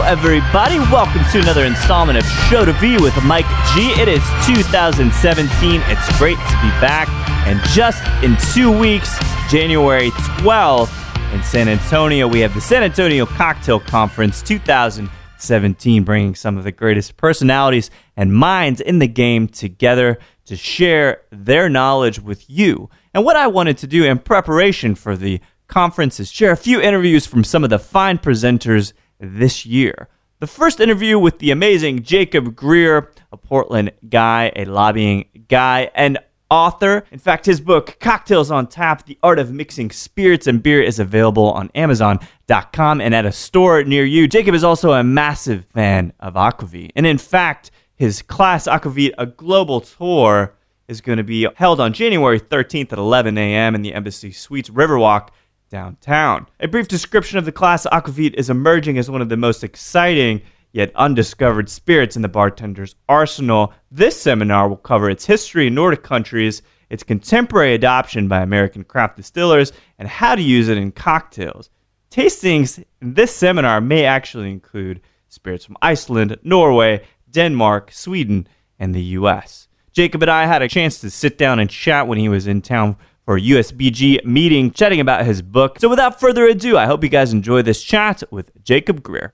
Everybody, welcome to another installment of Show to V with Mike G. It is 2017. It's great to be back. And just in 2 weeks, January 12th in San Antonio, we have the San Antonio Cocktail Conference 2017, bringing some of the greatest personalities and minds in the game together to share their knowledge with you. And what I wanted to do in preparation for the conference is share a few interviews from some of the fine presenters this year. The first interview with the amazing Jacob Grier, a Portland guy, a lobbying guy, and author. In fact, his book, Cocktails on Tap, The Art of Mixing Spirits and Beer, is available on Amazon.com and at a store near you. Jacob is also a massive fan of Aquavit. And in fact, his class, Aquavit, a global tour, is going to be held on January 13th at 11 a.m. in the Embassy Suites Riverwalk downtown. A brief description of the class. Aquavit is emerging as one of the most exciting yet undiscovered spirits in the bartender's arsenal. This seminar will cover its history in Nordic countries, its contemporary adoption by American craft distillers, and how to use it in cocktails. Tastings in this seminar may actually include spirits from Iceland, Norway, Denmark, Sweden, and the U.S. Jacob and I had a chance to sit down and chat when he was in town for a USBG meeting, chatting about his book. So without further ado, I hope you guys enjoy this chat with Jacob Grier.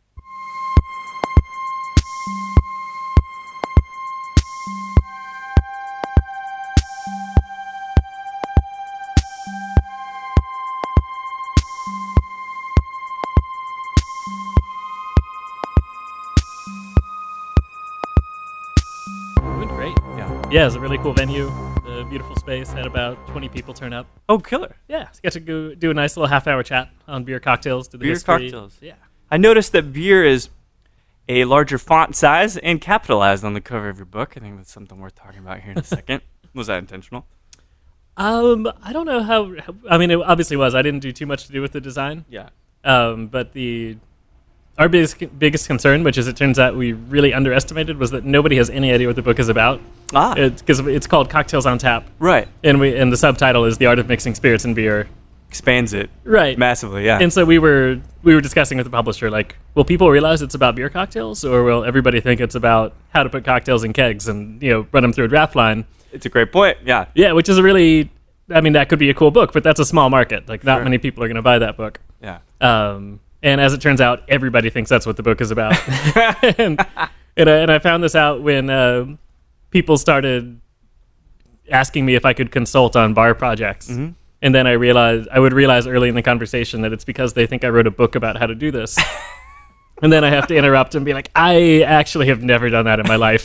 Doing great. Yeah, it's a really cool venue. Beautiful space, had about 20 people turn up. Oh, killer. Yeah, so got to go do a nice little half-hour chat on beer cocktails. Beer history. Cocktails. Yeah. I noticed that beer is a larger font size and capitalized on the cover of your book. I think that's something worth talking about here in a second. Was that intentional? I don't know how I mean, it obviously was. I didn't do too much to do with the design. Yeah. But our biggest concern, which as it turns out we really underestimated, was that nobody has any idea what the book is about. Because it's called Cocktails on Tap. Right. And the subtitle is The Art of Mixing Spirits and Beer. Expands it. Right. Massively, yeah. And so we were discussing with the publisher, like, will people realize it's about beer cocktails, or will everybody think it's about how to put cocktails in kegs and, run them through a draft line? It's a great point, yeah. Yeah, which is that could be a cool book, but that's a small market. Like, not many people are going to buy that book. Yeah. And as it turns out, everybody thinks that's what the book is about. and I found this out when people started asking me if I could consult on bar projects. Mm-hmm. And then I would realize early in the conversation that it's because they think I wrote a book about how to do this. And then I have to interrupt and be like, I actually have never done that in my life.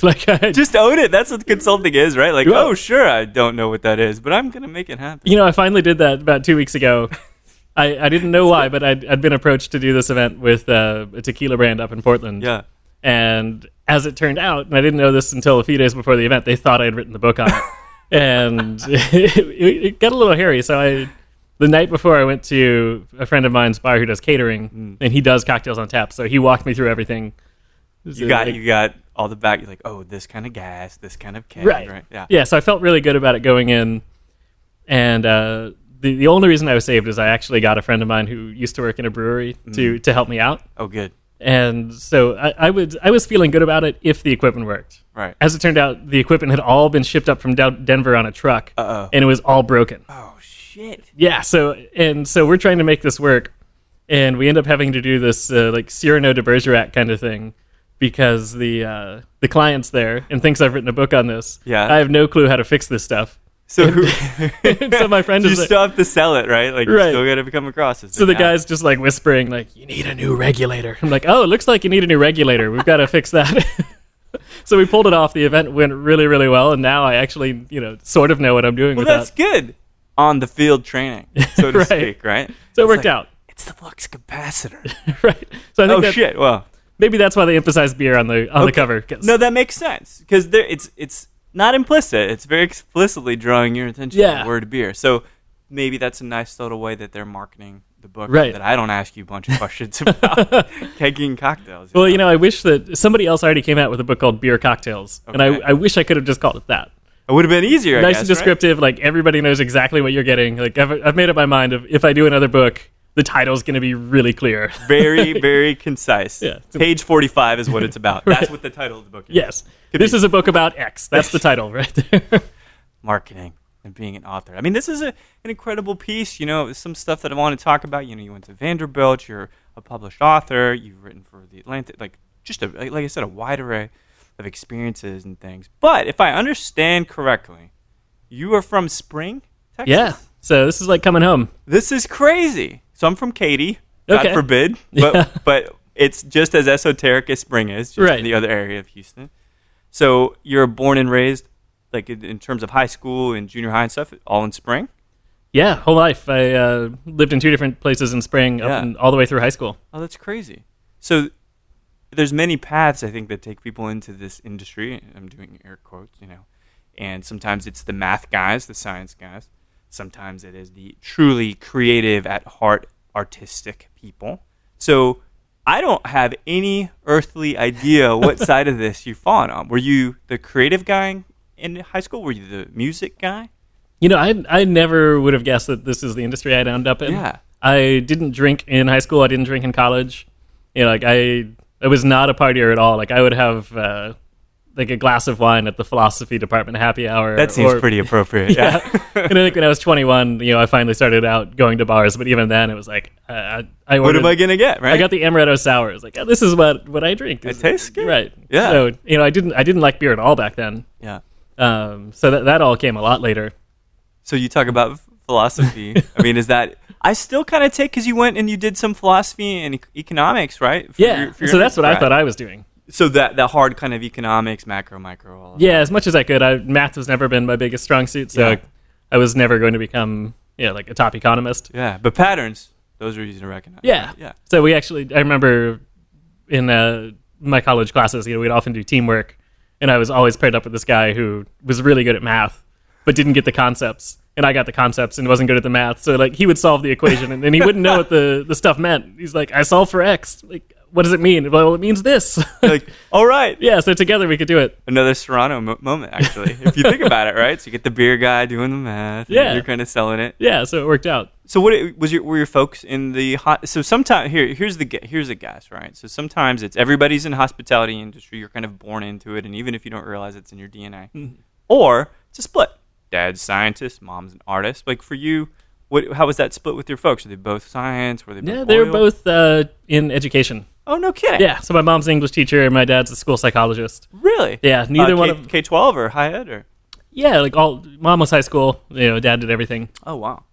Just own it. That's what consulting is, right? Like, oh, sure, I don't know what that is, but I'm going to make it happen. I finally did that about 2 weeks ago. I didn't know why, but I'd been approached to do this event with a tequila brand up in Portland. Yeah. And as it turned out, and I didn't know this until a few days before the event, they thought I had written the book on it. And it got a little hairy. So the night before, I went to a friend of mine's bar who does catering, and he does cocktails on tap. So he walked me through everything. You got all the back. You're like, oh, this kind of gas, this kind of keg, right? Yeah. So I felt really good about it going in, and the only reason I was saved is I actually got a friend of mine who used to work in a brewery to help me out. Oh, good. And so I was feeling good about it if the equipment worked. Right. As it turned out, the equipment had all been shipped up from Denver on a truck. Uh-oh. And it was all broken. Oh, shit. Yeah, so we're trying to make this work, and we end up having to do this Cyrano de Bergerac kind of thing because the client's there and thinks I've written a book on this. Yeah. I have no clue how to fix this stuff. So my friend you still have to sell it, right? Like, you still got to come across it. So the guy's just like whispering, like, you need a new regulator. I'm like, oh, it looks like you need a new regulator. We've got to fix that. So we pulled it off. The event went really, really well, and now I actually, sort of know what I'm doing with that. Well, that's good. On the field training, so to speak, right? So it worked out. It's the flux capacitor. Right. So I think shit. Well, maybe that's why they emphasize beer on the cover. No, that makes sense because it's not implicit. It's very explicitly drawing your attention to the word beer. So maybe that's a nice little way that they're marketing the book that I don't ask you a bunch of questions about kegging cocktails. Well, I wish that somebody else already came out with a book called Beer Cocktails, and I wish I could have just called it that. It would have been easier, nice and descriptive, right? Like everybody knows exactly what you're getting. Like I've made up my mind of if I do another book, the title's going to be really clear. Very, very concise. Yeah. Page 45 is what it's about. Right. That's what the title of the book is. Yes. This is a book about X. That's the title right there. Marketing and being an author. I mean, this is an incredible piece. Some stuff that I want to talk about. You went to Vanderbilt. You're a published author. You've written for The Atlantic. Like I said, a wide array of experiences and things. But if I understand correctly, you are from Spring, Texas? Yeah. So this is like coming home. This is crazy. So I'm from Katy, God forbid, but it's just as esoteric as Spring is, just in the other area of Houston. So you're born and raised, like in terms of high school and junior high and stuff, all in Spring? Yeah, whole life. I lived in 2 different places in Spring up and all the way through high school. Oh, that's crazy. So there's many paths, I think, that take people into this industry. I'm doing air quotes, and sometimes it's the math guys, the science guys. Sometimes it is the truly creative at heart, artistic people. So I don't have any earthly idea what side of this you've fallen on. Were you the creative guy in high school? Were you the music guy? I never would have guessed that this is the industry I'd end up in. Yeah. I didn't drink in high school. I didn't drink in college. I was not a partier at all. Like I would have like a glass of wine at the philosophy department happy hour. That seems pretty appropriate. Yeah. And I think when I was 21, I finally started out going to bars. But even then, it was like, I ordered, what am I going to get, right? I got the amaretto sour. It was like, this is what I drink. It tastes good. Right. Yeah. So, I didn't like beer at all back then. Yeah. So that all came a lot later. So you talk about philosophy. I mean, is that... I still kind of take, because you went and you did some philosophy and economics, right? So that's what I thought I was doing. So that hard kind of economics, macro, micro, all of that. As much as I could. Math has never been my biggest strong suit, so I was never going to become like a top economist. Yeah, but patterns, those are easy to recognize. Yeah. So I remember in my college classes, we'd often do teamwork, and I was always paired up with this guy who was really good at math, but didn't get the concepts. And I got the concepts and wasn't good at the math. So, he would solve the equation, and then he wouldn't know what the stuff meant. He's like, I solved for X. Like, what does it mean? Well, it means this. All right. Yeah, so together we could do it. Another Serrano moment, actually, if you think about it, right? So you get the beer guy doing the math. And you're kind of selling it. Yeah, so it worked out. So were your folks in the so sometimes here's a guess, right? So sometimes it's everybody's in the hospitality industry. You're kind of born into it, and even if you don't realize it's in your DNA, or it's a split. Dad's scientist, mom's an artist. Like for you, how was that split with your folks? Were they both science? Were they both they were both in education. Oh, no kidding. Yeah, so my mom's an English teacher and my dad's a school psychologist. Really? Yeah, neither one of K-12 or high ed or? Yeah, mom was high school. Dad did everything. Oh, wow.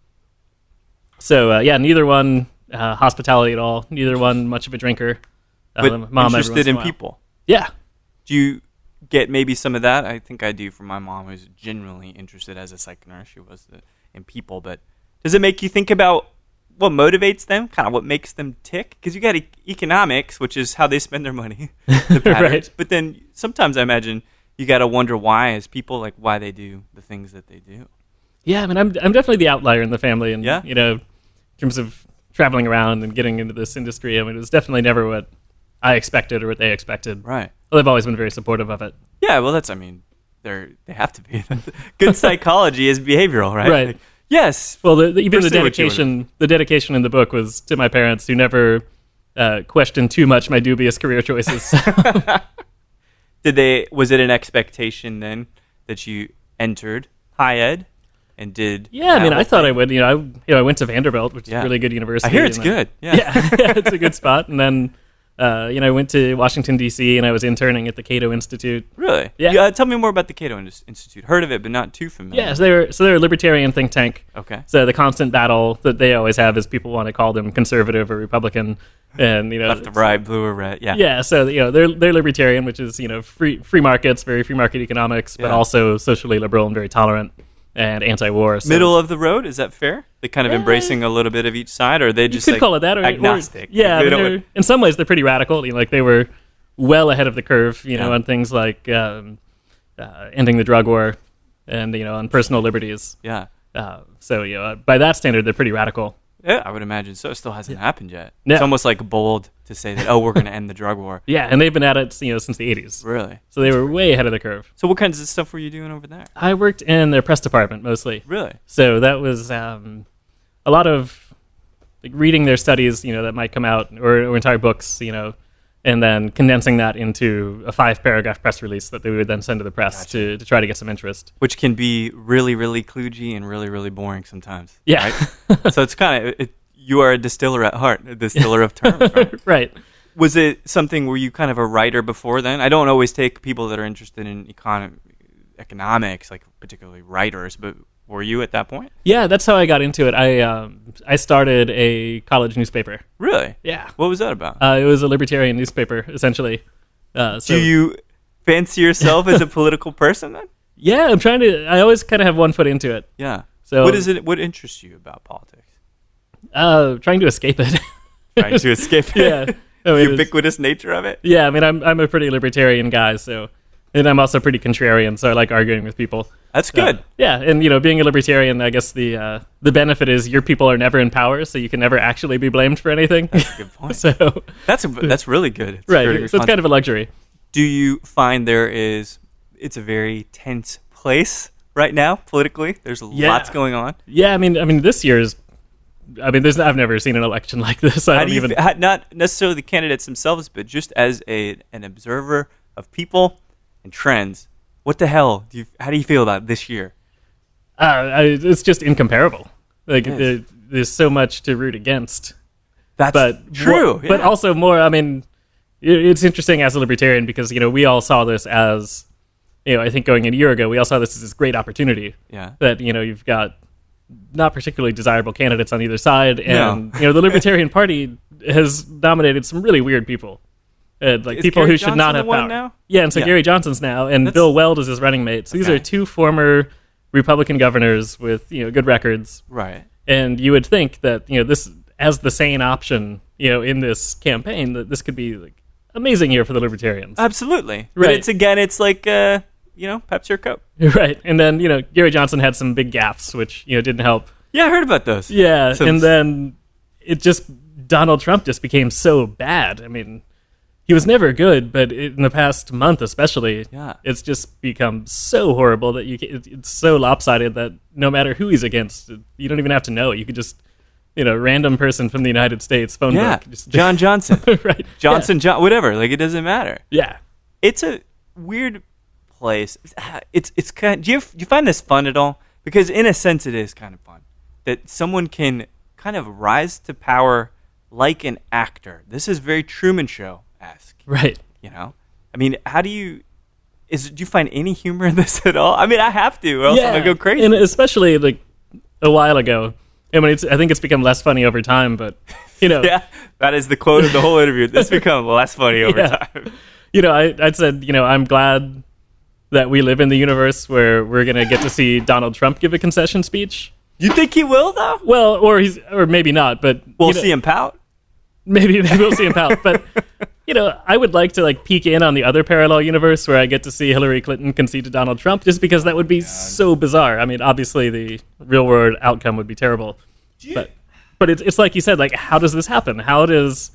So neither one hospitality at all. Neither one much of a drinker. But mom interested in people. Yeah. Do you get maybe some of that? I think I do from my mom, who's genuinely interested as a psych nurse. She was in people, but does it make you think about what motivates them, kind of what makes them tick? Because you got economics, which is how they spend their money, the patterns. Right. But then sometimes I imagine you got to wonder why, as people, like why they do the things that they do. Yeah, I mean, I'm definitely the outlier in the family, and in terms of traveling around and getting into this industry, I mean, it was definitely never what I expected or what they expected. Right. Well, they've always been very supportive of it. Yeah, well, they have to be. Good psychology is behavioral, right? Right. Like, yes. Well, even the dedication in the book was to my parents, who never questioned too much my dubious career choices. Was it an expectation then that you entered high ed and did? Yeah, I mean, I thought I would. I went to Vanderbilt, which is a really good university. I hear it's good. Yeah, it's a good spot. And then I went to Washington, D.C., and I was interning at the Cato Institute. Really? Yeah. Tell me more about the Cato Institute. Heard of it, but not too familiar. Yeah, so they're a libertarian think tank. Okay. So the constant battle that they always have is people want to call them conservative or Republican, and left or right, blue or red. Yeah. Yeah. So they're libertarian, which is free markets, very free market economics, but also socially liberal and very tolerant. and anti-war. So Middle of the road, is that fair? They kind of embracing a little bit of each side, or are they just you could call it that, or agnostic? In some ways they're pretty radical. Like they were well ahead of the curve, on things like ending the drug war and on personal liberties. Yeah. So by that standard, they're pretty radical. Yeah, I would imagine so. It still hasn't happened yet. Yeah. It's almost like bold to say that, we're going to end the drug war. Yeah, and they've been at it, since the 80s. Really? So they were way ahead of the curve. So what kinds of stuff were you doing over there? I worked in their press department mostly. Really? So that was a lot of reading their studies, that might come out, or entire books, and then condensing that into a 5-paragraph press release that they would then send to the press to try to get some interest. Which can be really, really kludgy and really, really boring sometimes. Yeah. Right? So it's kind of, you are a distiller at heart, a distiller of terms, right? Right. Was it something, were you kind of a writer before then? I don't always take people that are interested in economics, like particularly writers, but were you at that point? Yeah, that's how I got into it. I started a college newspaper. Really? Yeah. What was that about? It was a libertarian newspaper, essentially. Do you fancy yourself as a political person then? Yeah, I always kind of have one foot into it. Yeah. So what interests you about politics? Trying to escape it. Trying to escape it? Yeah. The ubiquitous nature of it? Yeah, I'm a pretty libertarian guy, and I'm also pretty contrarian, so I like arguing with people. That's good. Yeah, and being a libertarian, I guess the benefit is your people are never in power, so you can never actually be blamed for anything. That's a good point. So that's really good. It's right, so it's kind of a luxury. Do you find it's a very tense place right now politically? There's lots going on. Yeah, I mean this year's. I've never seen an election like this. Not necessarily the candidates themselves, but just as an observer of people and trends. What the hell? How do you feel about this year? It's just incomparable. There's so much to root against. That's true. But also more, it's interesting as a libertarian because, we all saw this as, I think going in a year ago, we all saw this as this great opportunity. Yeah. That, you've got not particularly desirable candidates on either side. And, the Libertarian Party has nominated some really weird people. People Gary who should not have power. Now? Yeah, and so Gary Johnson's now, and Bill Weld is his running mate. So these are two former Republican governors with good records. Right. And you would think that this as the sane option in this campaign that this could be amazing year for the Libertarians. Absolutely. Right. But it's like Pepsi or Coke. Right. And then Gary Johnson had some big gaffes which didn't help. Yeah, I heard about those. Yeah, and then Donald Trump just became so bad. He was never good, but in the past month especially, it's just become so horrible that it's so lopsided that no matter who he's against, you don't even have to know. You could just, random person from the United States, phone book. John Johnson. Right. John, whatever. It doesn't matter. Yeah. It's a weird place. It's kind of, do you find this fun at all? Because in a sense it is kind of fun. That someone can kind of rise to power like an actor. This is very Truman Show-esque. Right. How do you find any humor in this at all? I have to, or else I'm going to go crazy. And especially a while ago. I think it's become less funny over time, but, Yeah, that is the quote of the whole interview. It's become less funny over time. I said, I'm glad that we live in the universe where we're going to get to see Donald Trump give a concession speech. You think he will, though? Well, or maybe not, but... We'll see him pout? Maybe we'll see him pout, but... I would like to peek in on the other parallel universe where I get to see Hillary Clinton concede to Donald Trump, just because that would be so bizarre. Obviously the real world outcome would be terrible, but it's like you said, how does this happen? How does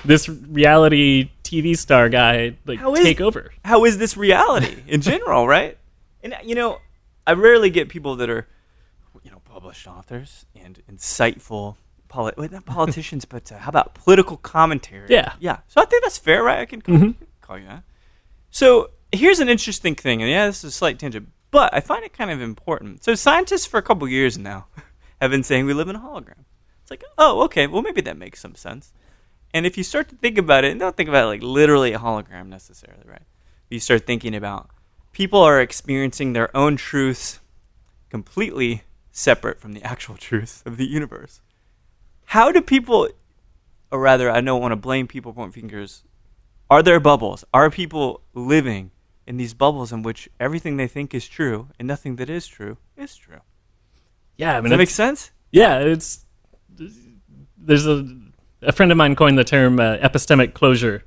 this reality TV star guy take over? How is this reality in general, right? And I rarely get people that are published authors and insightful. Not politicians, but how about political commentary? Yeah. So I think that's fair, right? I can call you that. So here's an interesting thing, and this is a slight tangent, but I find it kind of important. So scientists for a couple years now have been saying we live in a hologram. It's oh, okay, well maybe that makes some sense. And if you start to think about it, and don't think about it literally a hologram necessarily, right? You start thinking about people are experiencing their own truths completely separate from the actual truth of the universe. How do people, or rather, I don't want to blame people, point fingers, are there bubbles? Are people living in these bubbles in which everything they think is true and nothing that is true is true. Yeah, I mean, does that make sense? Yeah, there's a friend of mine coined the term epistemic closure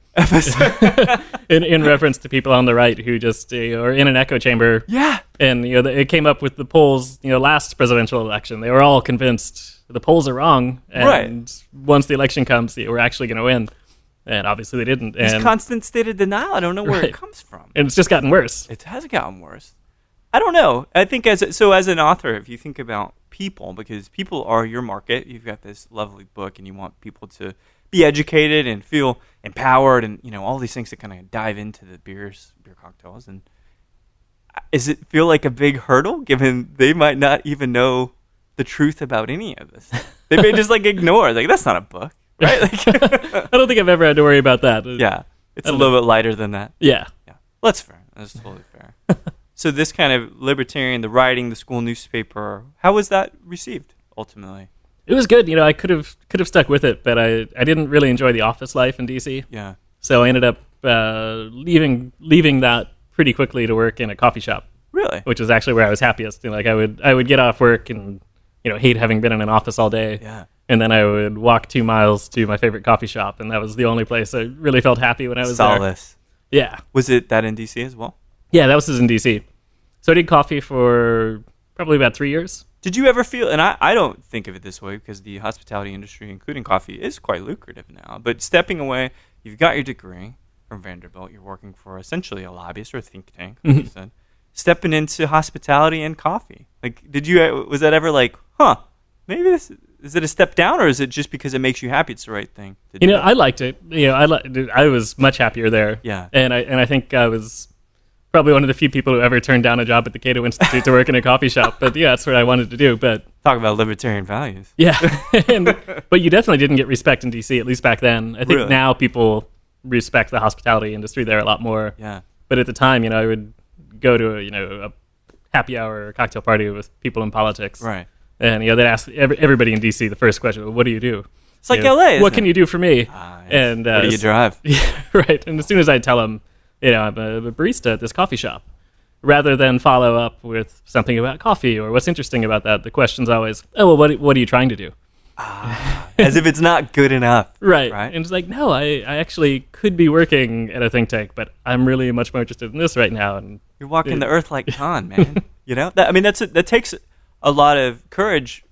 in reference to people on the right who just are in an echo chamber. Yeah. And it came up with the polls, last presidential election. They were all convinced the polls are wrong, and once the election comes, we're actually going to win. And obviously they didn't. This constant state of denial, I don't know where it comes from. And it's just gotten worse. It has gotten worse. I don't know. I think as an author, if you think about people, because people are your market, you've got this lovely book and you want people to be educated and feel empowered and, all these things that kind of dive into the beer cocktails. And does it feel like a big hurdle given they might not even know the truth about any of this? They may just ignore, that's not a book, right? I don't think I've ever had to worry about that. Yeah. It's a little bit lighter than that. Yeah. Well, that's fair. That's totally fair. So this kind of libertarian, the writing, the school newspaper, how was that received ultimately? It was good. I could have stuck with it, but I didn't really enjoy the office life in DC. Yeah. So I ended up leaving that pretty quickly to work in a coffee shop. Really? Which was actually where I was happiest. I would get off work and hate having been in an office all day. Yeah. And then I would walk 2 miles to my favorite coffee shop, and that was the only place I really felt happy when I was Solace. there. Yeah. Was it that in DC as well? Yeah, that was in DC. So I did coffee for probably about 3 years. Did you ever feel, and I don't think of it this way because the hospitality industry, including coffee, is quite lucrative now, but stepping away, you've got your degree from Vanderbilt, you're working for essentially a lobbyist or a think tank, like you said, stepping into hospitality and coffee. Was that ever maybe this, is it a step down or is it just because it makes you happy it's the right thing to do? I liked it. I was much happier there. Yeah. And I think I was probably one of the few people who ever turned down a job at the Cato Institute to work in a coffee shop. But yeah, that's what I wanted to do. But talk about libertarian values. Yeah. But you definitely didn't get respect in DC, at least back then. I think now people respect the hospitality industry there a lot more. Yeah. But at the time, I would go to a happy hour or cocktail party with people in politics. Right. And they'd ask everybody in DC the first question, well, what do you do? It's like LA. What can you do for me? Yes. And where do you drive? Yeah, right. And as soon as I tell them, I'm a barista at this coffee shop, rather than follow up with something about coffee or what's interesting about that, the question's always, oh, well, what are you trying to do? As if it's not good enough. Right. And it's no, I actually could be working at a think tank, but I'm really much more interested in this right now. And you're walking the earth like Khan, man. That takes a lot of courage,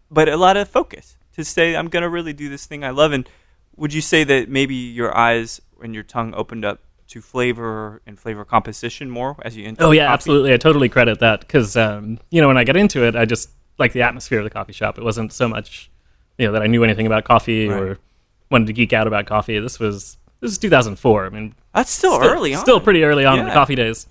but a lot of focus to say, I'm going to really do this thing I love. And would you say that maybe your eyes and your tongue opened up to flavor and flavor composition more as you into Oh, yeah, coffee? absolutely. I totally credit that because, when I got into it, I just liked the atmosphere of the coffee shop. It wasn't so much, that I knew anything about coffee or wanted to geek out about coffee. This was 2004. I mean, that's still early on. Still pretty early on in the coffee days.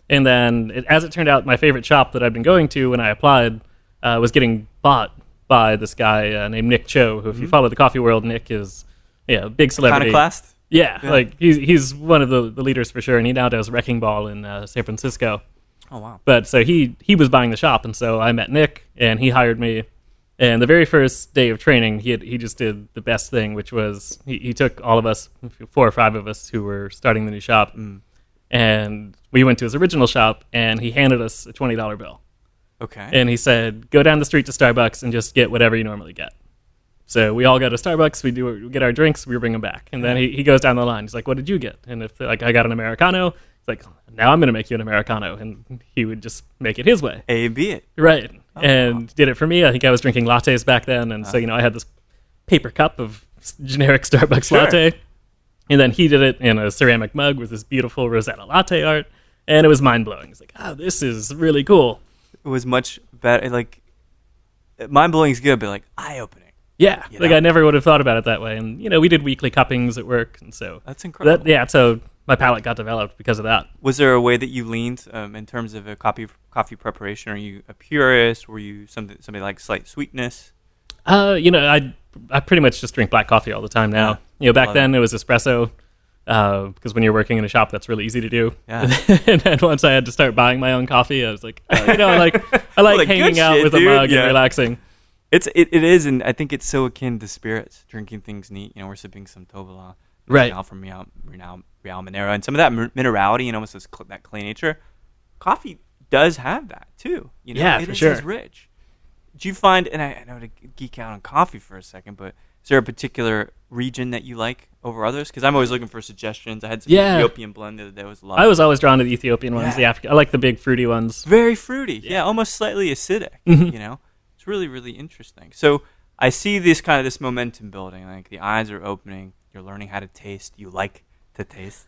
And then, as it turned out, my favorite shop that I'd been going to when I applied was getting bought by this guy named Nick Cho, who, if you follow the coffee world, Nick is a big celebrity. Iconoclast? Yeah, he's one of the leaders for sure, and he now does Wrecking Ball in San Francisco. Oh, wow. But so he was buying the shop, and so I met Nick, and he hired me. And the very first day of training, he just did the best thing, which was he took all of us, 4 or 5 of us who were starting the new shop, and we went to his original shop, and he handed us a $20 bill. Okay. And he said, go down the street to Starbucks and just get whatever you normally get. So we all go to Starbucks, we get our drinks, we bring them back. And then he goes down the line. He's like, what did you get? And if I got an Americano, he's like, now I'm going to make you an Americano. And he would just make it his way. A and B it. Right. And did it for me. I think I was drinking lattes back then. And so, I had this paper cup of generic Starbucks latte. And then he did it in a ceramic mug with this beautiful Rosetta latte art. And it was mind-blowing. He's like, oh, this is really cool. It was much better. Mind-blowing is good, but eye-opening. Yeah, I never would have thought about it that way. And, we did weekly cuppings at work. And so that's incredible. So my palate got developed because of that. Was there a way that you leaned in terms of a coffee preparation? Are you a purist? Were you somebody like slight sweetness? I pretty much just drink black coffee all the time now. Back then it was espresso because when you're working in a shop, that's really easy to do. Yeah. And then once I had to start buying my own coffee, I was like, I like hanging out with a mug and relaxing. It is, and I think it's so akin to spirits, drinking things neat. We're sipping some Tovala Right. From Real Minera, and some of that minerality and almost that clay nature. Coffee does have that too. For sure. As rich. Do you find, and I know to geek out on coffee for a second, but is there a particular region that you like over others? Because I'm always looking for suggestions. I had some Ethiopian blend the other day. It was a lot. I was always drawn to the Ethiopian ones. I like the big fruity ones. Very fruity. Yeah, almost slightly acidic. It's really, really interesting. So I see this momentum building. Like the eyes are opening. You're learning how to taste. You like to taste.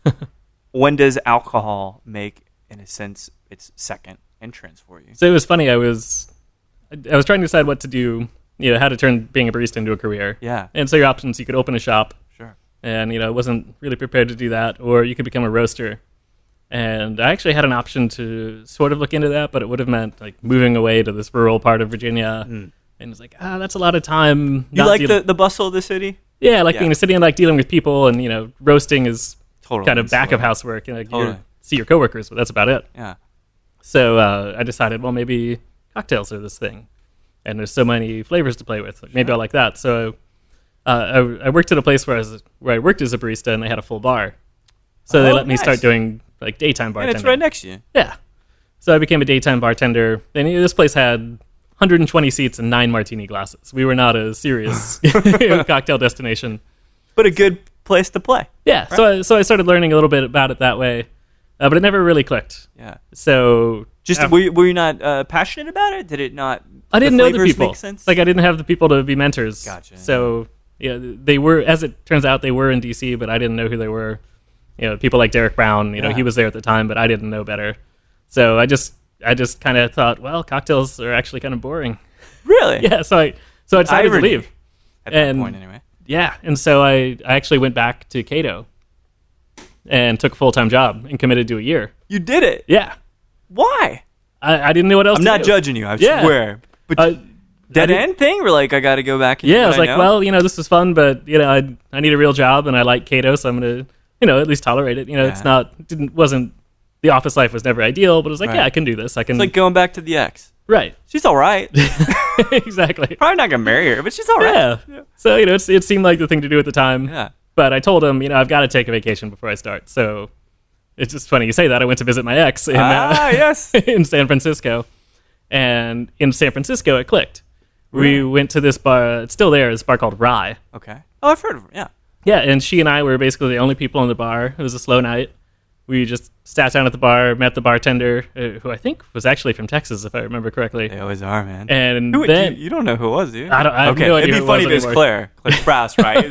When does alcohol make, in a sense, its second entrance for you? So it was funny. I was trying to decide what to do, how to turn being a barista into a career. Yeah. And so your options, you could open a shop. Sure. And, I wasn't really prepared to do that. Or you could become a roaster. And I actually had an option to sort of look into that, but it would have meant like moving away to this rural part of Virginia. And it's like, that's a lot of time. You like the bustle of the city? Yeah, I like being in a city and like dealing with people. And, roasting is kind of back of housework. You see your coworkers, but that's about it. Yeah. So I decided, well, maybe cocktails are this thing, and there's so many flavors to play with. Maybe I'll like that. So I worked at a place where I worked as a barista, and they had a full bar. So they let me start doing like daytime bartending. And it's right next to you. Yeah. So I became a daytime bartender. And this place had 120 seats and 9 martini glasses. We were not a serious cocktail destination, but a good place to play. Yeah. Right? So I started learning a little bit about it that way. But it never really clicked. Yeah. So were you not passionate about it? Did it not? I didn't know the people. Make sense? Like I didn't have the people to be mentors. Gotcha. So they were, as it turns out, they were in DC, but I didn't know who they were. People like Derek Brown. He was there at the time, but I didn't know better. So I just kind of thought, well, cocktails are actually kind of boring. Really? Yeah. So I decided to leave. At that point, anyway. Yeah, and so I actually went back to Cato. And took a full-time job and committed to a year. You did it? Yeah. Why? I didn't know what else to do. I'm not judging you, I swear. But dead end thing? We're like, I got to go back and I was like, well, this is fun, but, I need a real job, and I like Cato, so I'm going to, at least tolerate it. The office life was never ideal, but it was like, I can do this. It's like going back to the ex. Right. She's all right. Exactly. Probably not going to marry her, but she's all right. Yeah. So, it seemed like the thing to do at the time. Yeah. But I told him, I've got to take a vacation before I start. So it's just funny you say that. I went to visit my ex in, yes. in San Francisco. And in San Francisco, it clicked. We went to this bar. It's still there. It's a bar called Rye. Okay. Oh, I've heard of it. Yeah. Yeah, and she and I were basically the only people in the bar. It was a slow night. We just sat down at the bar, met the bartender, who I think was actually from Texas, if I remember correctly. They always are, man. And you don't know who it was, do you? I have no idea. It'd be funny if it was Claire Prowse, right?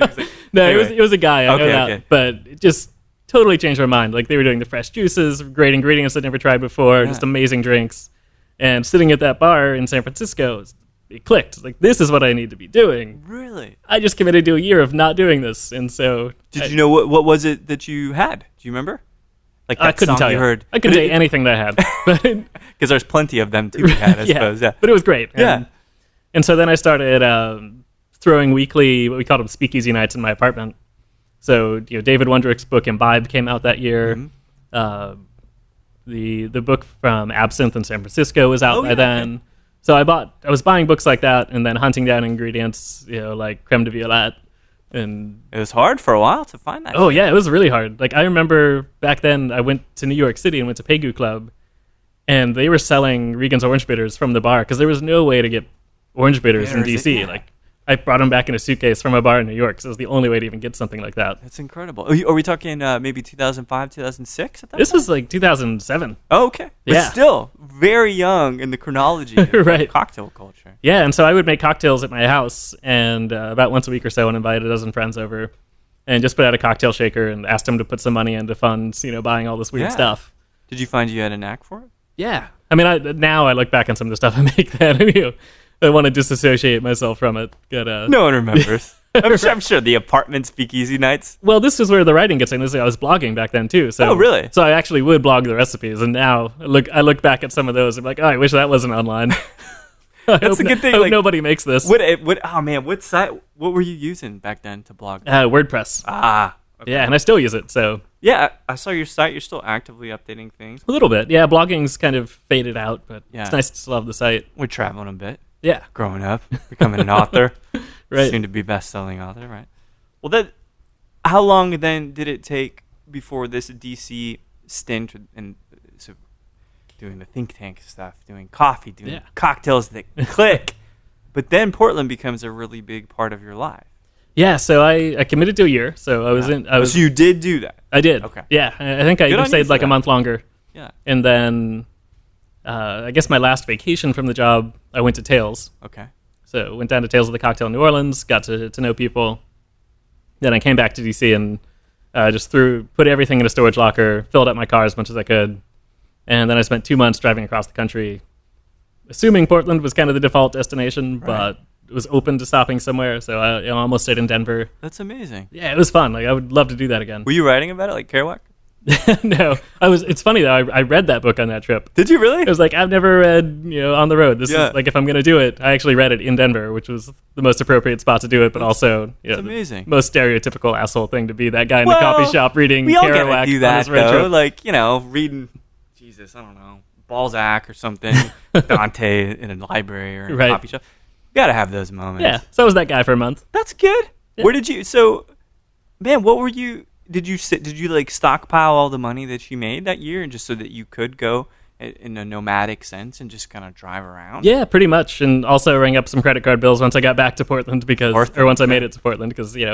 No, anyway. it was a guy. I know that, but it just totally changed my mind. Like they were doing the fresh juices, great ingredients I'd never tried before, just amazing drinks. And sitting at that bar in San Francisco, it clicked. Like this is what I need to be doing. Really? I just committed to a year of not doing this, and so. Did you know what was it that you had? Do you remember? Like that I couldn't song tell you. Heard. I couldn't tell you anything that I had. Because there's plenty of them to be had, I suppose. Yeah. But it was great. Yeah. And so then I started throwing weekly, what we called them speakeasy nights in my apartment. So David Wondrick's book Imbibe came out that year. Mm-hmm. The book from Absinthe in San Francisco was out by then. Okay. So I was buying books like that and then hunting down ingredients, like creme de violette. And it was hard for a while to find that. Oh, yeah, it was really hard. Like, I remember back then I went to New York City and went to Pegu Club, and they were selling Regan's orange bitters from the bar because there was no way to get orange bitters in D.C. Like, I brought them back in a suitcase from a bar in New York, so it was the only way to even get something like that. That's incredible. Are we talking maybe 2005, 2006 at that This point? was like 2007. Oh, okay. But still very young in the chronology of cocktail culture. Yeah, and so I would make cocktails at my house, and about once a week or so, and invite a dozen friends over, and just put out a cocktail shaker and asked them to put some money into funds, buying all this weird stuff. Did you find you had a knack for it? Yeah. I mean, now I look back on some of the stuff I make that, I want to disassociate myself from it. But, no one remembers. I'm sure the apartment speakeasy nights. Well, this is where the writing gets in. I was blogging back then too. So, oh, really? So I actually would blog the recipes, and now I look back at some of those. I'm like, I wish that wasn't online. That's a good thing. I hope nobody makes this. Oh man, what site? What were you using back then to blog? WordPress. Okay. Yeah, and I still use it. So yeah, I saw your site. You're still actively updating things. A little bit. Yeah, blogging's kind of faded out, but it's nice to still have the site. We're traveling a bit. Yeah, growing up, becoming an author, right? Soon to be best-selling author, right? Well, how long then did it take before this DC stint and so doing the think tank stuff, doing coffee, doing cocktails that click, but then Portland becomes a really big part of your life? Yeah, so I committed to a year. So I was So you did do that? I did. Okay. Yeah, I think I even stayed like a month longer. Yeah. And then I guess my last vacation from the job, I went to Tales. Okay. So went down to Tales of the Cocktail in New Orleans, got to know people. Then I came back to DC and just put everything in a storage locker, filled up my car as much as I could. And then I spent 2 months driving across the country, assuming Portland was kind of the default destination, but it was open to stopping somewhere. So I almost stayed in Denver. That's amazing. Yeah, it was fun. Like I would love to do that again. Were you writing about it like Kerouac? No, it's funny though. I read that book on that trip. Did you really? It was like, I've never read, on the road. This is like, if I'm going to do it, I actually read it in Denver, which was the most appropriate spot to do it, but also, amazing. The most stereotypical asshole thing to be that guy in the coffee shop reading we all Kerouac do that, on his road trip. Like, reading, Jesus, I don't know, Balzac or something, Dante in a library or in a coffee shop. You got to have those moments. Yeah, so I was that guy for a month. That's good. Yeah. Where did you, what were you, did you like stockpile all the money that you made that year and just so that you could go in a nomadic sense and just kind of drive around? Yeah, pretty much. And also rang up some credit card bills once I got back to Portland once I made it to Portland because, it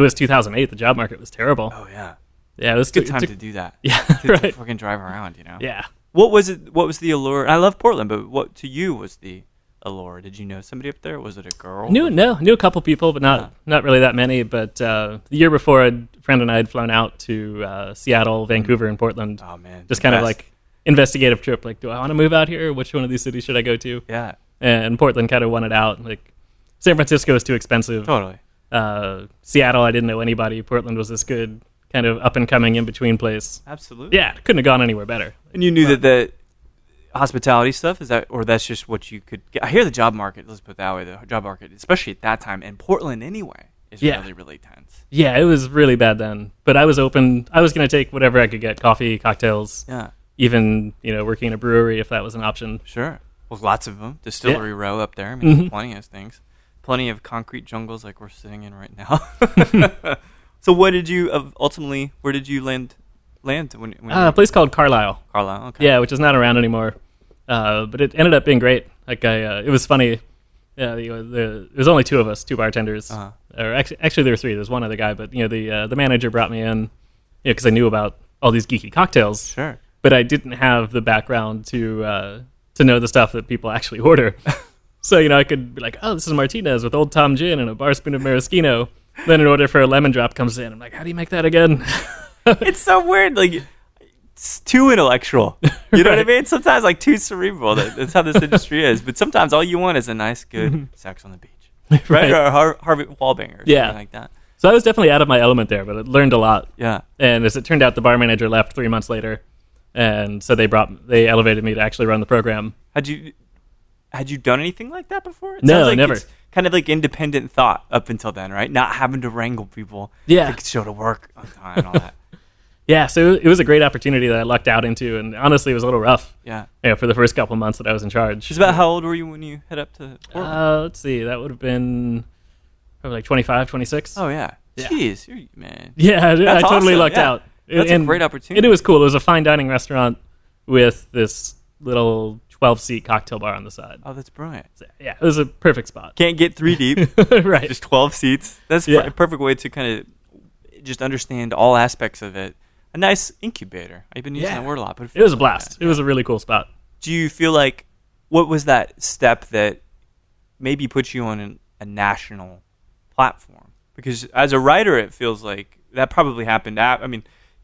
was 2008. The job market was terrible. Oh, yeah. Yeah, it was good time to do that. Yeah, to fucking drive around, Yeah. What was the allure? I love Portland, but what to you was the allure? Did you know somebody up there? Was it a girl? Knew a couple people, but not really that many. But the year before, a friend and I had flown out to Seattle, Vancouver, and Portland. Oh man, just kind of like investigative trip. Like, do I want to move out here? Which one of these cities should I go to? Yeah, and Portland kind of won it out. Like, San Francisco is too expensive. Totally. Seattle, I didn't know anybody. Portland was this good kind of up and coming in between place. Absolutely. Yeah, couldn't have gone anywhere better. And you knew that the hospitality stuff that's just what you could get. I hear the job market, let's put it that way, the job market, especially at that time in Portland anyway, is really, really tense. Yeah, it was really bad then. But I was open. I was going to take whatever I could get, coffee, cocktails, even, working in a brewery if that was an option. Sure. Well, lots of them. Distillery Row up there. I mean, there's plenty of things. Plenty of concrete jungles like we're sitting in right now. So where did you land when a place called Carlisle. Carlisle, okay. Yeah, which is not around anymore. But it ended up being great. Like it was funny. Yeah, there was only two of us, two bartenders. Or actually there were three. There's one other guy, but the manager brought me in, because I knew about all these geeky cocktails. Sure. But I didn't have the background to know the stuff that people actually order. So I could be like, oh, this is Martinez with Old Tom Gin and a bar spoon of maraschino. Then an order for a lemon drop comes in. I'm like, how do you make that again? It's so weird. Like, it's too intellectual. You know what I mean? Sometimes like too cerebral. That's how this industry is. But sometimes all you want is a nice, good sex on the beach, right? Or Harvey Wallbanger, or something like that. So I was definitely out of my element there, but I learned a lot. Yeah. And as it turned out, the bar manager left 3 months later, and so they elevated me to actually run the program. Had you done anything like that before? It no, sounds like never. It's kind of like independent thought up until then, right? Not having to wrangle people. Yeah. To show to work on time and all that. Yeah, so it was a great opportunity that I lucked out into, and honestly, it was a little rough. Yeah. For the first couple months that I was in charge. It's about how old were you when you head up to Portland? Let's see, that would have been probably like 25, 26. Oh, yeah. Jeez, man. Yeah, I totally lucked out. That's a great opportunity. And it was cool. It was a fine dining restaurant with this little 12-seat cocktail bar on the side. Oh, that's brilliant. So, yeah, it was a perfect spot. Can't get 3 deep. Right. Just 12 seats. That's a perfect way to kind of just understand all aspects of it. A nice incubator. I've been using that word a lot. But it was a blast. It was a really cool spot. Do you feel like, what was that step that maybe put you on a national platform? Because as a writer, it feels like that probably happened.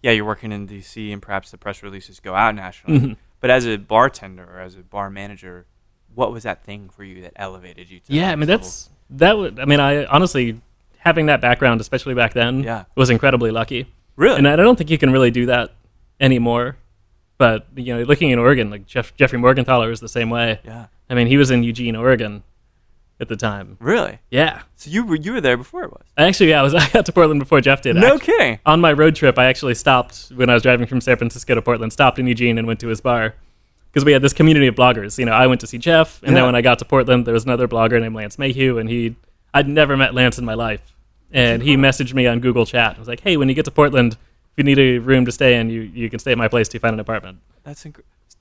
You're working in D.C. and perhaps the press releases go out nationally. Mm-hmm. But as a bartender or as a bar manager, what was that thing for you that elevated you to I honestly, having that background, especially back then, was incredibly lucky. Really? And I don't think you can really do that anymore. But, looking in Oregon, like Jeffrey Morgenthaler was the same way. Yeah. I mean, he was in Eugene, Oregon at the time. Really? Yeah. So you were there before it was? I got to Portland before Jeff did. No kidding. On my road trip, I actually stopped when I was driving from San Francisco to Portland, stopped in Eugene and went to his bar. Because we had this community of bloggers. I went to see Jeff, and then when I got to Portland, there was another blogger named Lance Mayhew, and I'd never met Lance in my life. And he messaged me on Google Chat. I was like, hey, when you get to Portland, if you need a room to stay in, you can stay at my place till you find an apartment. That's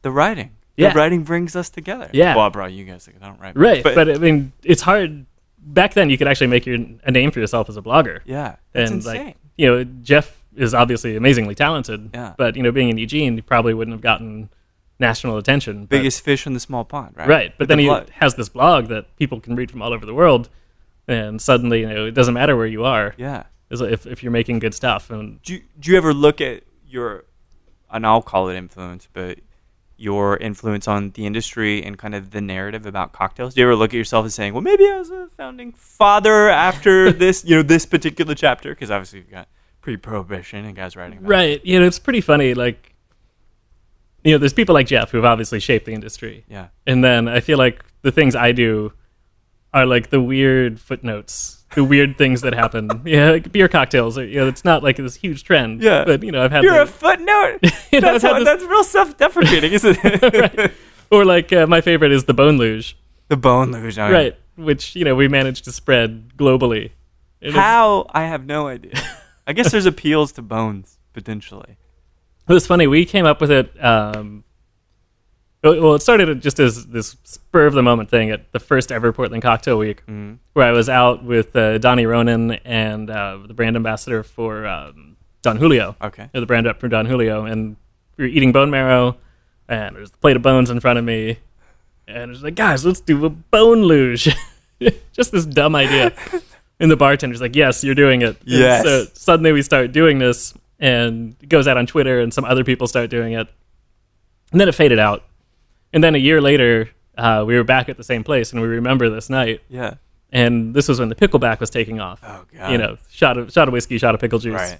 the writing. Yeah. The writing brings us together. Yeah. Well, I brought you guys together. I don't write. Right. But I mean, it's hard. Back then, you could actually make a name for yourself as a blogger. Yeah. That's and insane. Jeff is obviously amazingly talented. Yeah. But, being in Eugene, he probably wouldn't have gotten national attention. Biggest fish in the small pond, right? Right. But then he has this blog that people can read from all over the world. And suddenly, it doesn't matter where you are. Yeah. If you're making good stuff. And do you ever look at your, and I'll call it influence, but your influence on the industry and kind of the narrative about cocktails? Do you ever look at yourself as saying, well, maybe I was a founding father after this, this particular chapter? Because obviously you've got pre-prohibition and guys writing about right. it. It's pretty funny. Like, there's people like Jeff who have obviously shaped the industry. Yeah. And then I feel like the things I do are like the weird footnotes, the weird things that happen. Yeah, like beer cocktails. It's not like this huge trend. Yeah. But, I've had... You're a footnote? That's real self-deprecating, isn't it? Right. Or like my favorite is the Bone Luge. The Bone Luge. Right. Which, we managed to spread globally. How? I have no idea. I guess there's appeals to bones, potentially. It was funny. We came up with it... Well, it started just as this spur of the moment thing at the first ever Portland Cocktail Week, where I was out with Donnie Ronan and the brand ambassador for Don Julio. Okay. The brand rep for Don Julio, and we were eating bone marrow, and there's a plate of bones in front of me, and it was like, guys, let's do a bone luge. Just this dumb idea. And the bartender's like, yes, you're doing it. Yes. And so suddenly we start doing this, and it goes out on Twitter, and some other people start doing it, and then it faded out. And then a year later, we were back at the same place, and we remember this night. Yeah. And this was when the pickleback was taking off. Oh, God. Shot of whiskey, shot of pickle juice. Right.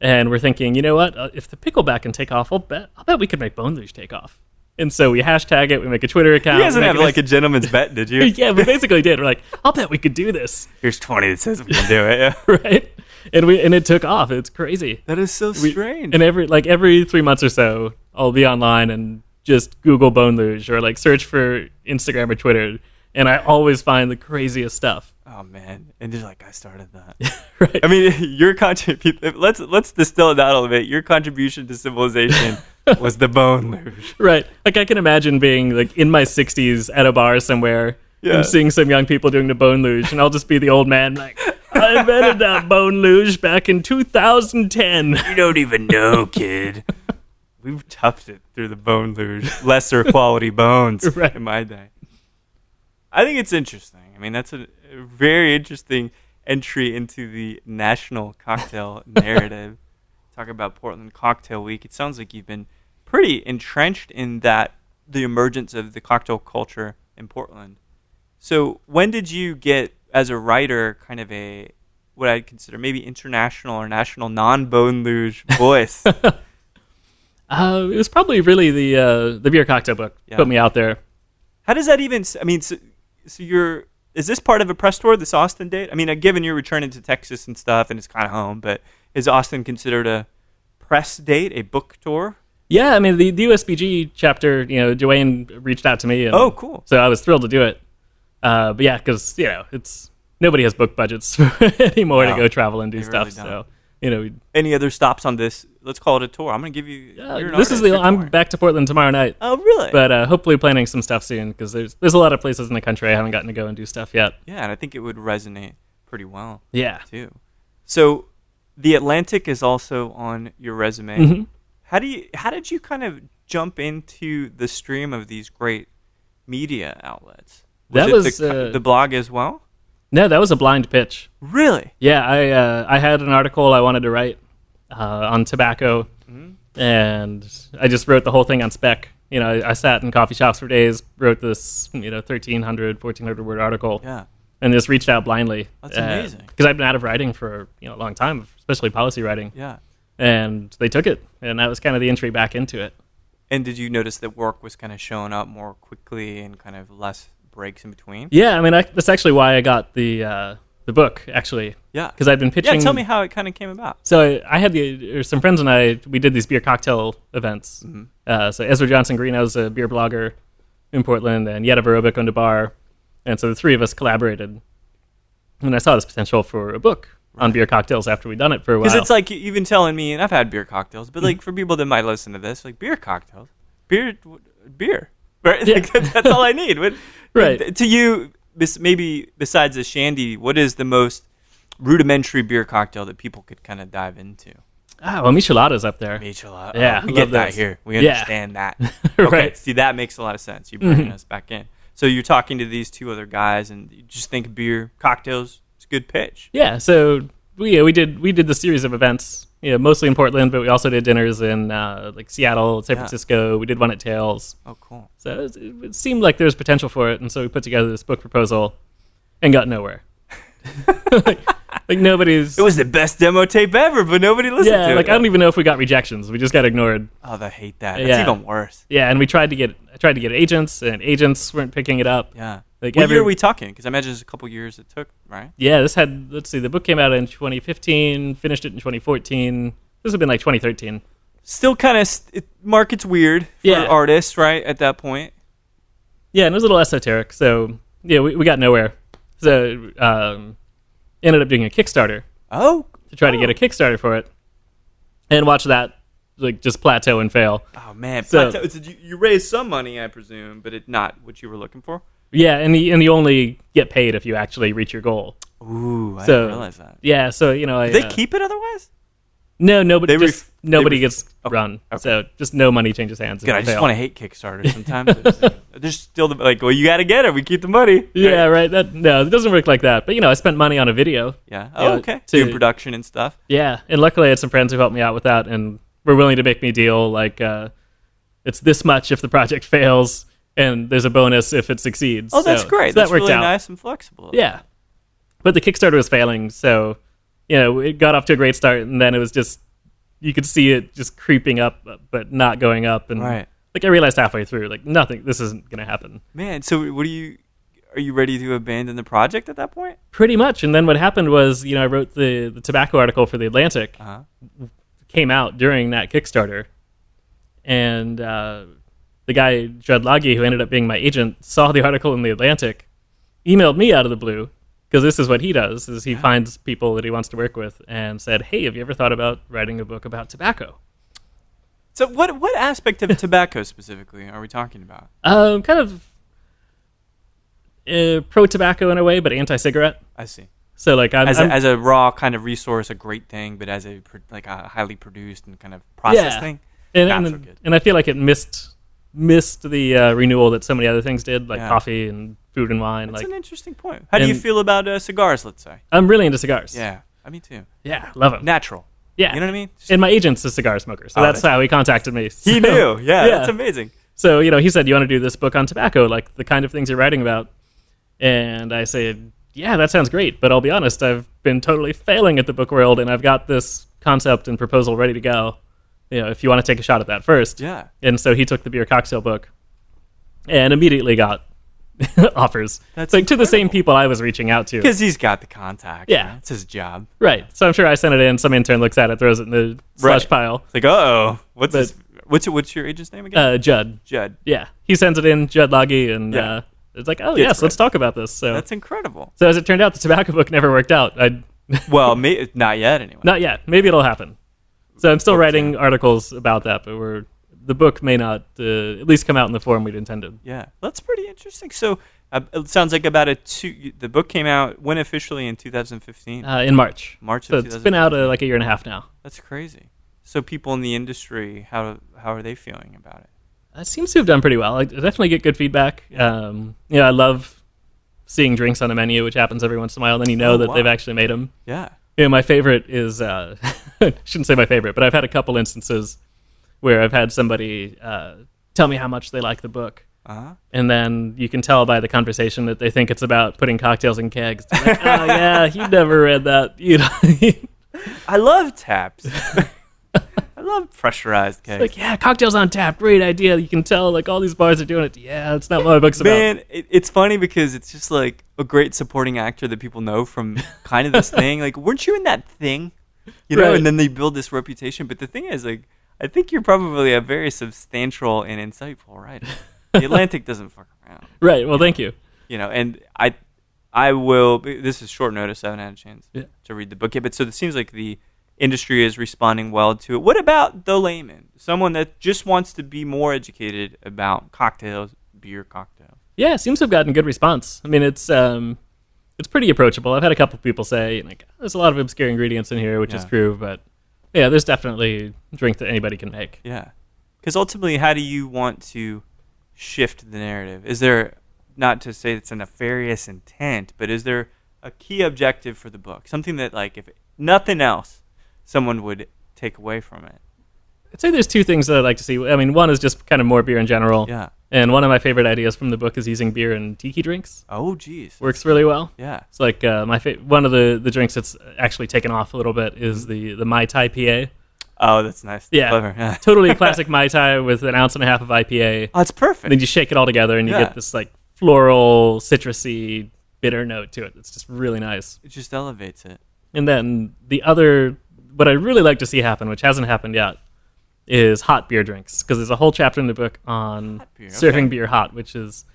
And we're thinking, you know what? If the pickleback can take off, I'll bet we could make Bone Luge take off. And so we hashtag it. We make a Twitter account. You guys didn't have like a gentleman's bet, did you? Yeah, we basically did. We're like, I'll bet we could do this. Here's 20 that says we can do it. Yeah. Right. And it took off. It's crazy. That is so strange. And every 3 months or so, I'll be online and just Google Bone Luge or like search for Instagram or Twitter, and I always find the craziest stuff. Oh man! And just like I started that. Right. I mean, your contribution. Let's distill it down a little bit. Your contribution to civilization was the Bone Luge. Right. Like I can imagine being like in my 60s at a bar somewhere and seeing some young people doing the Bone Luge, and I'll just be the old man like, I invented that Bone Luge back in 2010. You don't even know, kid. We've toughed it through the Bone Luge. Lesser quality bones in my day. I think it's interesting. I mean, that's a very interesting entry into the national cocktail narrative. Talk about Portland Cocktail Week. It sounds like you've been pretty entrenched in the emergence of the cocktail culture in Portland. So when did you get, as a writer, kind of what I'd consider maybe international or national non-Bone Luge voice? It was probably really the beer cocktail book put me out there. How does that even? I mean, so is this part of a press tour? This Austin date? I mean, given you're returning to Texas and stuff, and it's kind of home, but is Austin considered a press date, a book tour? Yeah, I mean the USBG chapter. Joanne reached out to me. And oh, cool! So I was thrilled to do it. But yeah, because it's nobody has book budgets anymore to go travel and do stuff. Really so any other stops on this? Let's call it a tour. I'm going to give you. I'm back to Portland tomorrow night. Oh, really? But hopefully planning some stuff soon because there's a lot of places in the country I haven't gotten to go and do stuff yet. Yeah, and I think it would resonate pretty well. Yeah, too. So, the Atlantic is also on your resume. Mm-hmm. How did you kind of jump into the stream of these great media outlets? Was the blog as well? No, that was a blind pitch. Really? Yeah, I had an article I wanted to write on tobacco, and I just wrote the whole thing on spec. I sat in coffee shops for days, wrote this 1,300, 1,400 word article, and just reached out blindly. That's amazing. Because I've been out of writing for a long time, especially policy writing. Yeah. And they took it, and that was kind of the entry back into it. And did you notice that work was kind of showing up more quickly and kind of less breaks in between? Yeah, I mean, that's actually why I got the book, actually. Yeah. Because I've been pitching... Yeah, tell me how it kind of came about. So I had some friends and we did these beer cocktail events. Mm-hmm. So Ezra Johnson Greenhouse's a beer blogger in Portland, and Yetta Verobic owned a bar. And so the three of us collaborated. And I saw this potential for a book. on beer cocktails after we'd done it for a while. Because it's like even telling me, and I've had beer cocktails, but like for people that might listen to this, like beer cocktails, beer, right? Yeah. Like, that's all I need. Right. To you, maybe besides a shandy, what is the most rudimentary beer cocktail that people could kind of dive into? Well, Michelada's up there. Michelada. Yeah, we love get that those. here. We understand that. Okay, Right. see, that makes a lot of sense. You're bringing us back in. So you're talking to these two other guys, and you just think beer cocktails. It's a good pitch. Yeah, so we did the series of events, mostly in Portland, but we also did dinners in like Seattle, San Francisco. We did one at Tails. Oh, cool. So it seemed like there was potential for it, and so we put together this book proposal and got nowhere. like nobody's. It was the best demo tape ever, but nobody listened to it. Yeah, like I don't even know if we got rejections. We just got ignored. Oh, I hate that. That's even worse. Yeah, and I tried to get agents, and agents weren't picking it up. Yeah. Like what year are we talking? Because I imagine it's a couple years it took, right? Yeah, let's see, the book came out in 2015, finished it in 2014. This would have been like 2013. Still kind of, market's weird for artists, right, at that point? Yeah, and it was a little esoteric, so yeah, we got nowhere. So ended up doing a Kickstarter. To try to get a Kickstarter for it, and watch that like just plateau and fail. Oh man, so you raised some money, I presume, but it's not what you were looking for. Yeah, and you only get paid if you actually reach your goal. Ooh, I didn't realize that. Yeah, so do they keep it other's? No, nobody gets run. Okay. So just no money changes hands. Good, I just want to hate Kickstarter sometimes. There's still well, you got to get it. We keep the money. Yeah, right. No, it doesn't work like that. But I spent money on a video. Yeah. Oh, okay. Doing production and stuff. Yeah, and luckily I had some friends who helped me out with that, and were willing to make me a deal like it's this much if the project fails, and there's a bonus if it succeeds. Oh, that's great. So that's that worked really out. Nice and flexible. Yeah, but the Kickstarter was failing, so it got off to a great start, and then it was just you could see it just creeping up, but not going up, and right. Like I realized halfway through, like nothing, this isn't gonna happen. Man, so are you ready to abandon the project at that point? Pretty much, and then what happened was, I wrote the tobacco article for the Atlantic, came out during that Kickstarter, and the guy Judd Laghi, who ended up being my agent, saw the article in the Atlantic, emailed me out of the blue, because this is what he does, is he finds people that he wants to work with, and said, hey, have you ever thought about writing a book about tobacco? So what aspect of tobacco specifically are we talking about? Kind of pro-tobacco in a way, but anti-cigarette. I see. So like as a raw kind of resource, a great thing, but as a highly produced and kind of processed thing, not so good. And I feel like it missed the renewal that so many other things did, like coffee and food and wine. That's an interesting point. How do you feel about cigars, let's say? I'm really into cigars. Yeah, me too. Yeah, love them. Natural. Yeah. You know what I mean? And my agent's a cigar smoker, so that's how he contacted me. So, he knew. Yeah, that's amazing. So, he said, you want to do this book on tobacco, like the kind of things you're writing about? And I said, yeah, that sounds great, but I'll be honest, I've been totally failing at the book world, and I've got this concept and proposal ready to go. If you want to take a shot at that first. Yeah. And so he took the beer cocktail book and immediately got offers. That's like to the same people I was reaching out to. Because he's got the contact. Yeah. It's his job. Right. So I'm sure I sent it in, some intern looks at it, throws it in the slush pile. It's like, uh-oh. What's your agent's name again? Judd. Judd. Yeah. He sends it in, Judd Laghi, and it's like, oh, yes, let's talk about this. So that's incredible. So as it turned out, the tobacco book never worked out. Well, not yet anyway. Not yet. Maybe it'll happen. So I'm still writing articles about that, but the book may not at least come out in the form we'd intended. Yeah, that's pretty interesting. So it sounds like the book came out when officially in 2015? In March. March of 2015. It's been out like a year and a half now. That's crazy. So people in the industry, how are they feeling about it? It seems to have done pretty well. I definitely get good feedback. I love seeing drinks on a menu, which happens every once in a while. Then that they've actually made them. Yeah. My favorite is, I shouldn't say my favorite, but I've had a couple instances where I've had somebody tell me how much they like the book. And then you can tell by the conversation that they think it's about putting cocktails in kegs. Like, oh, yeah, you never read that. I love taps. I love pressurized kegs. Like, yeah, cocktails on tap, great idea. You can tell, like, all these bars are doing it. Yeah, it's not what my book's about. Man, it's funny because it's just like a great supporting actor that people know from kind of this thing. Like, weren't you in that thing? Right. And then they build this reputation. But the thing is, like, I think you're probably a very substantial and insightful writer. The Atlantic doesn't fuck around. Right. Well, thank you. And I I will. This is short notice. I haven't had a chance to read the book yet, but so it seems like the industry is responding well to it. What about the layman? Someone that just wants to be more educated about cocktails, beer cocktails. Yeah, it seems to have gotten good response. I mean, it's pretty approachable. I've had a couple of people say, like, there's a lot of obscure ingredients in here, which is true, but yeah, there's definitely a drink that anybody can make. Yeah. Because ultimately, how do you want to shift the narrative? Is there, not to say it's a nefarious intent, but is there a key objective for the book? Something that, like, if nothing else, someone would take away from it? I'd say there's two things that I'd like to see. I mean, one is just kind of more beer in general. Yeah. And one of my favorite ideas from the book is using beer in tiki drinks. Oh, geez. Works really well. Yeah. It's like one of the drinks that's actually taken off a little bit is the Mai Tai PA. Oh, that's nice. That's yeah. Clever. Yeah. Totally a classic Mai Tai with an ounce and a half of IPA. Oh, it's perfect. And then you shake it all together and you get this like floral, citrusy, bitter note to it. It's just really nice. It just elevates it. And then what I'd really like to see happen, which hasn't happened yet, is hot beer drinks, because there's a whole chapter in the book on serving beer hot, which is...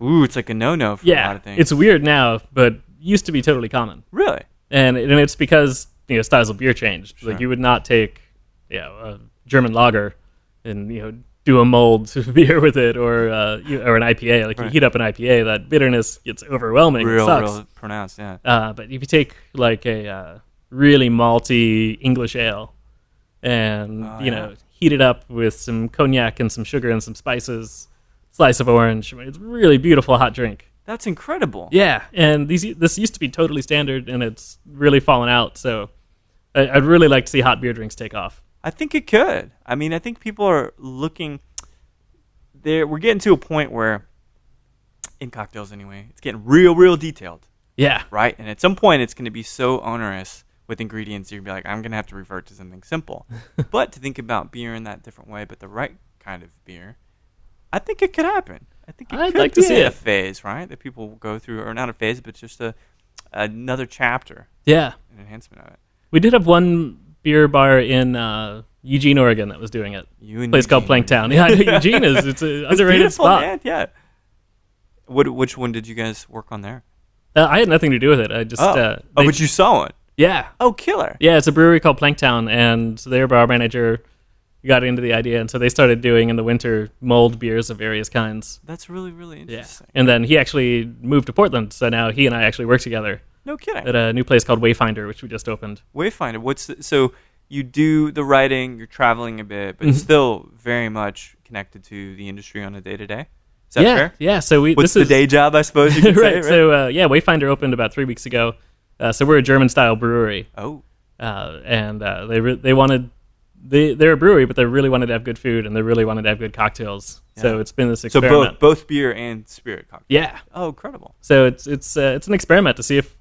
Ooh, it's like a no-no for a lot of things. It's weird now, but used to be totally common. Really? And it's because styles of beer changed. Sure. Like you would not take a German lager and do a mulled beer with it, or an IPA. Like you heat up an IPA, that bitterness gets overwhelming. Real pronounced, yeah. But if you take like a really malty English ale and heat it up with some cognac and some sugar and some spices, slice of orange. It's a really beautiful hot drink. That's incredible. Yeah, and this used to be totally standard, and it's really fallen out. So I'd really like to see hot beer drinks take off. I think it could. I mean, I think people are looking there. We're getting to a point where, in cocktails anyway, it's getting real detailed. Yeah. Right? And at some point, it's going to be so onerous with ingredients, you're going to be like, I'm going to have to revert to something simple. But to think about beer in that different way, but the right kind of beer, I think it could happen. I think I'd like to see a phase, right? That people will go through, or not a phase, but just another chapter. Yeah. An enhancement of it. We did have one beer bar in Eugene, Oregon that was doing it. A place called Planktown. Yeah, Eugene it's an underrated spot. Man. Yeah. Which one did you guys work on there? I had nothing to do with it. I just... but you saw it. Yeah. Oh, killer. Yeah, it's a brewery called Planktown, and their bar manager got into the idea, and so they started doing in the winter mulled beers of various kinds. That's really interesting. Yeah. And then he actually moved to Portland, so now he and I actually work together. No kidding. At a new place called Wayfinder, which we just opened. Wayfinder. So you do the writing, you're traveling a bit, but still very much connected to the industry on a day-to-day? Is that fair? Yeah. So What's the day job, I suppose you could say, right? So, Wayfinder opened about 3 weeks ago. So we're a German-style brewery. Oh. And they wanted... They're a brewery, but they really wanted to have good food, and they really wanted to have good cocktails. Yeah. So it's been this experiment. So both beer and spirit cocktails. Yeah. Oh, incredible. So it's an experiment to see if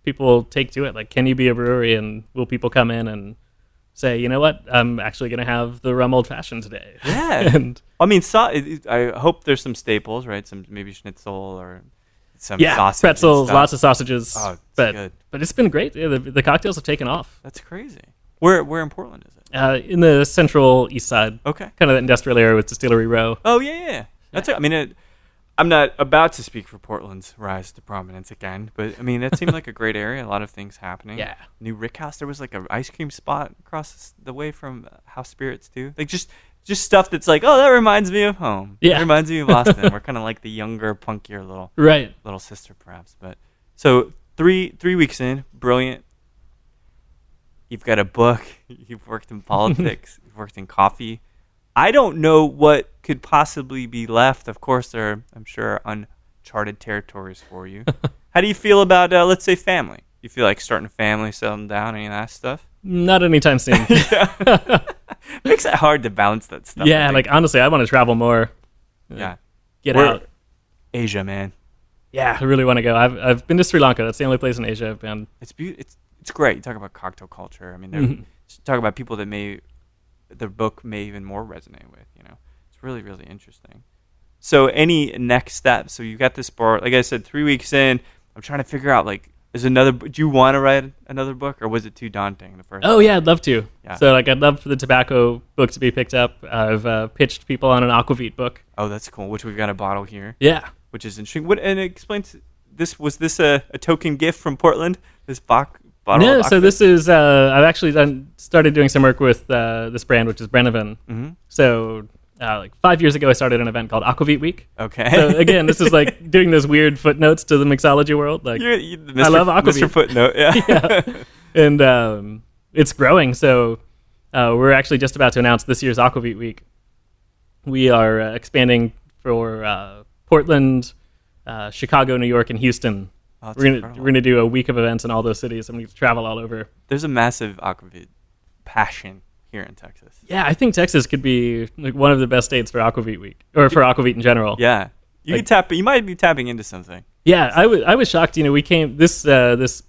people take to it. Like, can you be a brewery, and will people come in and say, you know what, I'm actually going to have the rum old fashioned today? Yeah. And I mean, I hope there's some staples, right? Some maybe schnitzel or some sausage, pretzels, lots of sausages. Oh, good. But it's been great. Yeah, the cocktails have taken off. That's crazy. Where in Portland is it? In the central east side. Okay. Kind of the industrial area with Distillery Row. Oh, yeah. That's it. I mean, I'm not about to speak for Portland's rise to prominence again, but I mean, it seemed like a great area. A lot of things happening. Yeah. New Rick House. There was like an ice cream spot across the way from House Spirits too. Like just stuff that's like, oh, that reminds me of home. Yeah. It reminds me of Boston. We're kind of like the younger, punkier little sister, perhaps. But so 3 weeks in, brilliant. You've got a book. You've worked in politics. You've worked in coffee. I don't know what could possibly be left. Of course, there are, I'm sure, uncharted territories for you. How do you feel about, let's say, family? You feel like starting a family, settling down, any of that stuff? Not anytime soon. Makes it hard to balance that stuff. Yeah, like, honestly, I want to travel more. Yeah. Get out. Asia, man. Yeah, I really want to go. I've been to Sri Lanka. That's the only place in Asia I've been. It's great. You talk about cocktail culture. I mean, talk about people that the book may even more resonate with. It's really, really interesting. So, any next steps? So, you got this bar. Like I said, 3 weeks in. I'm trying to figure out do you want to write another book, or was it too daunting the first? Oh yeah, I'd love to. Yeah. So I'd love for the tobacco book to be picked up. I've pitched people on an aquavit book. Oh, that's cool. Which we've got a bottle here. Yeah. Which is interesting. And explain was this a token gift from Portland? This bottle? No, of so this is I've actually started doing some work with this brand, which is Brennivan. Mm-hmm. So like 5 years ago, I started an event called Aquavit Week. Okay. So again, this is like doing those weird footnotes to the mixology world. Like I love Aquavit. Mr. Footnote, yeah. Yeah. And it's growing. So we're actually just about to announce this year's Aquavit Week. We are expanding for Portland, Chicago, New York, and Houston. Oh, we're gonna do a week of events in all those cities. I'm gonna travel all over. There's a massive Aquavit passion here in Texas. Yeah, I think Texas could be like one of the best states for Aquavit Week, or for Aquavit in general. Yeah, you might be tapping into something. Yeah, I was shocked. We came this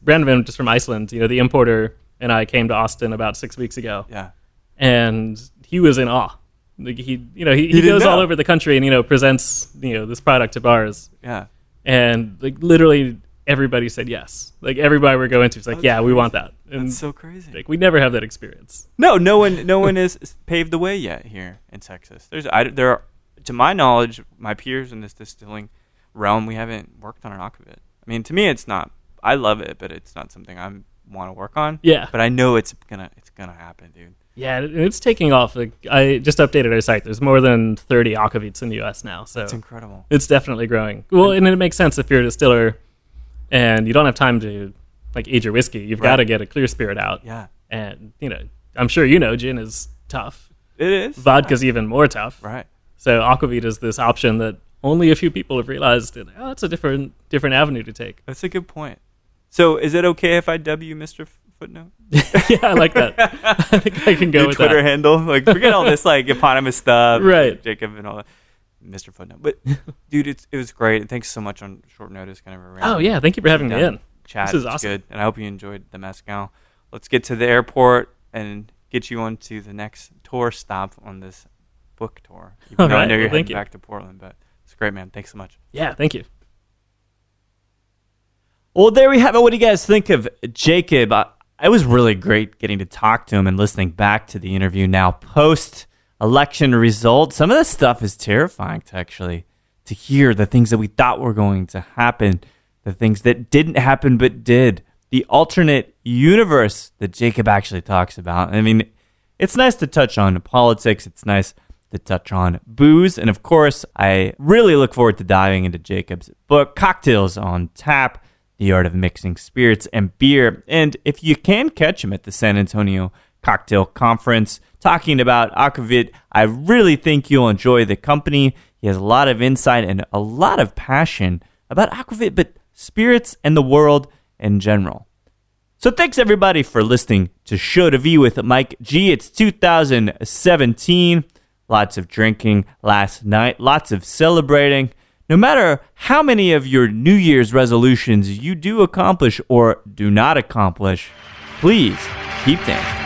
Brandon just from Iceland. The importer and I came to Austin about 6 weeks ago. Yeah, and he was in awe. Like he goes all over the country and presents this product to bars. Yeah, and like literally everybody said yes. Like everybody we're going to is like, yeah, we want that. And that's so crazy. Like we never have that experience. No one has paved the way yet here in Texas. There are, to my knowledge, my peers in this distilling realm, we haven't worked on an Aquavit. I mean, to me, it's not. I love it, but it's not something I want to work on. Yeah, but I know it's gonna happen, dude. Yeah, it's taking off. Like I just updated our site. There's more than 30 Aquavits in the U.S. now. So that's incredible. It's definitely growing. Well, and it makes sense if you're a distiller and you don't have time to like age your whiskey. You've got to get a clear spirit out. Yeah. And I'm sure gin is tough. It is. Vodka's even more tough. Right. So Aquavit is this option that only a few people have realized that it's a different avenue to take. That's a good point. So is it okay if I dub you Mr. Footnote? Yeah, I like that. I think I can go with Twitter that. handle. Like forget all this like eponymous stuff. Right. Jacob and all that. Mr. Footnote. But dude, it was great. And thanks so much on short notice. Kind of a random yeah, thank you for having me in. Chat. This is awesome. Good. And I hope you enjoyed the mezcal. Let's get to the airport and get you onto the next tour stop on this book tour. Even though I know you're heading back to Portland, but it's great, man. Thanks so much. Yeah, thank you. Well, there we have it. What do you guys think of Jacob? It was really great getting to talk to him and listening back to the interview now post-election results. Some of this stuff is terrifying to hear the things that we thought were going to happen, the things that didn't happen but did, the alternate universe that Jacob actually talks about. I mean, it's nice to touch on politics. It's nice to touch on booze. And of course, I really look forward to diving into Jacob's book, Cocktails on Tap, The Art of Mixing Spirits and Beer. And if you can catch him at the San Antonio Cocktail Conference talking about Aquavit, I really think you'll enjoy the company. He has a lot of insight and a lot of passion about Aquavit, but spirits and the world in general. So thanks everybody for listening to Show to V with Mike G. It's 2017. Lots of drinking last night, lots of celebrating. No matter how many of your New Year's resolutions you do accomplish or do not accomplish, please keep dancing.